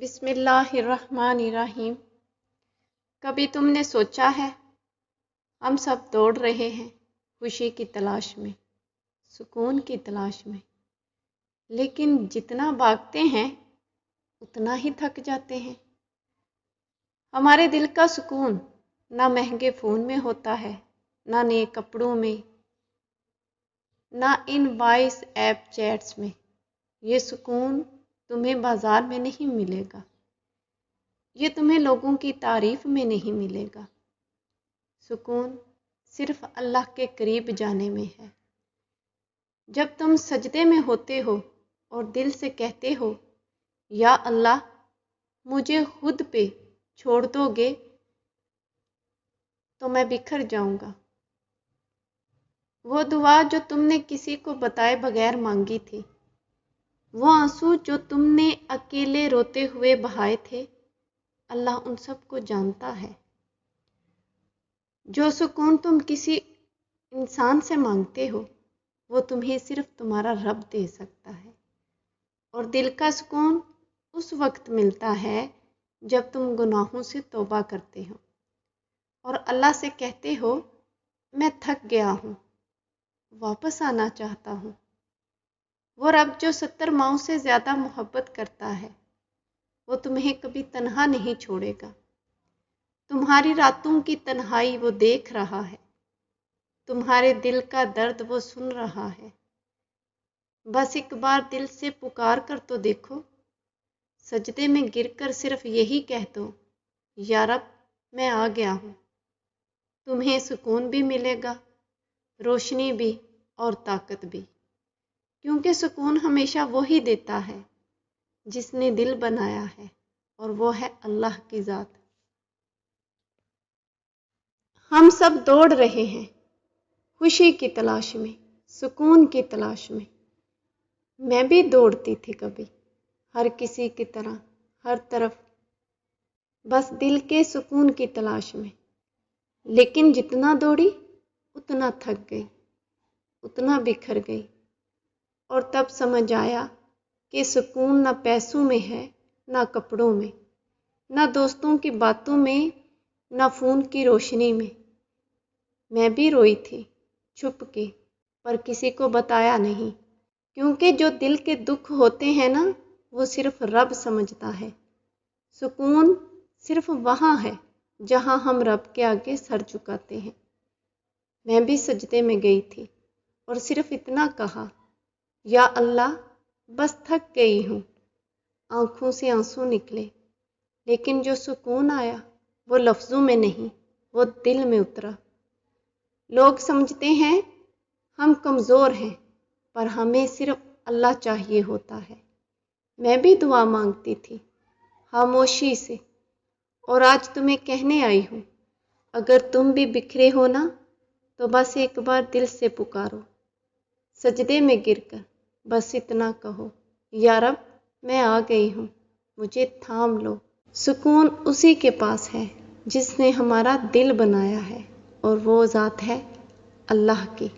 بسم اللہ الرحمن الرحیم۔ کبھی تم نے سوچا ہے ہم سب دوڑ رہے ہیں خوشی کی تلاش میں، سکون کی تلاش میں، لیکن جتنا بھاگتے ہیں اتنا ہی تھک جاتے ہیں۔ ہمارے دل کا سکون نہ مہنگے فون میں ہوتا ہے، نہ نئے کپڑوں میں، نہ ان وائس ایپ چیٹس میں۔ یہ سکون تمہیں بازار میں نہیں ملے گا، یہ تمہیں لوگوں کی تعریف میں نہیں ملے گا۔ سکون صرف اللہ کے قریب جانے میں ہے۔ جب تم سجدے میں ہوتے ہو اور دل سے کہتے ہو یا اللہ مجھے خود پہ چھوڑ دو گے تو میں بکھر جاؤں گا۔ وہ دعا جو تم نے کسی کو بتائے بغیر مانگی تھی، وہ آنسو جو تم نے اکیلے روتے ہوئے بہائے تھے، اللہ ان سب کو جانتا ہے۔ جو سکون تم کسی انسان سے مانگتے ہو وہ تمہیں صرف تمہارا رب دے سکتا ہے، اور دل کا سکون اس وقت ملتا ہے جب تم گناہوں سے توبہ کرتے ہو اور اللہ سے کہتے ہو میں تھک گیا ہوں، واپس آنا چاہتا ہوں۔ وہ رب جو 70 ماؤں سے زیادہ محبت کرتا ہے، وہ تمہیں کبھی تنہا نہیں چھوڑے گا۔ تمہاری راتوں کی تنہائی وہ دیکھ رہا ہے، تمہارے دل کا درد وہ سن رہا ہے۔ بس ایک بار دل سے پکار کر تو دیکھو، سجدے میں گر کر صرف یہی کہہ دو یا رب میں آ گیا ہوں۔ تمہیں سکون بھی ملے گا، روشنی بھی اور طاقت بھی، کیونکہ سکون ہمیشہ وہی دیتا ہے جس نے دل بنایا ہے، اور وہ ہے اللہ کی ذات۔ ہم سب دوڑ رہے ہیں خوشی کی تلاش میں، سکون کی تلاش میں۔ میں بھی دوڑتی تھی کبھی، ہر کسی کی طرح، ہر طرف، بس دل کے سکون کی تلاش میں۔ لیکن جتنا دوڑی اتنا تھک گئی، اتنا بکھر گئی، اور تب سمجھ آیا کہ سکون نہ پیسوں میں ہے، نہ کپڑوں میں، نہ دوستوں کی باتوں میں، نہ فون کی روشنی میں۔ میں بھی روئی تھی چھپ کے، پر کسی کو بتایا نہیں، کیونکہ جو دل کے دکھ ہوتے ہیں نا وہ صرف رب سمجھتا ہے۔ سکون صرف وہاں ہے جہاں ہم رب کے آگے سر جھکاتے ہیں۔ میں بھی سجدے میں گئی تھی اور صرف اتنا کہا یا اللہ بس تھک گئی ہوں۔ آنکھوں سے آنسو نکلے، لیکن جو سکون آیا وہ لفظوں میں نہیں، وہ دل میں اترا۔ لوگ سمجھتے ہیں ہم کمزور ہیں، پر ہمیں صرف اللہ چاہیے ہوتا ہے۔ میں بھی دعا مانگتی تھی خاموشی سے، اور آج تمہیں کہنے آئی ہوں اگر تم بھی بکھرے ہو نا تو بس ایک بار دل سے پکارو، سجدے میں گر کر بس اتنا کہو یا رب میں آ گئی ہوں، مجھے تھام لو۔ سکون اسی کے پاس ہے جس نے ہمارا دل بنایا ہے، اور وہ ذات ہے اللہ کی۔